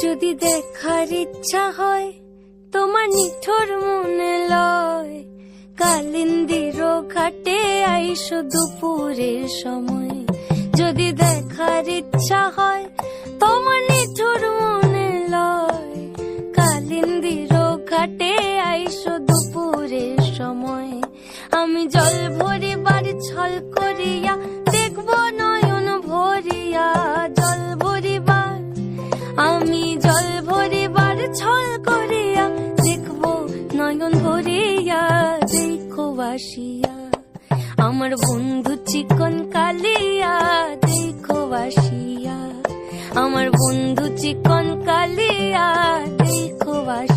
যদি দেখার ইচ্ছা হয় তোমার নিঠুর মনে লয়, কালিন্দির ঘাটে আইসো দুপুরের সময়। যদি দেখার ইচ্ছা হয় তোমার নিঠুর মনে লয়, কালিন্দির ঘাটে আইসো দুপুরের সময়। আমি জল ভরিবার ছল করিয়া দেখব নয়ন ভরিয়া, জল ভরিবার আমি জল ভরিবার ছল করিয়া দেখব নয়ন ভরিয়া। দেখো বাসিয়া আমার বন্ধু চিকন কালিয়া, দেখো বাসিয়া আমার বন্ধু চিকন কালিয়া, দেখো বাসিয়া।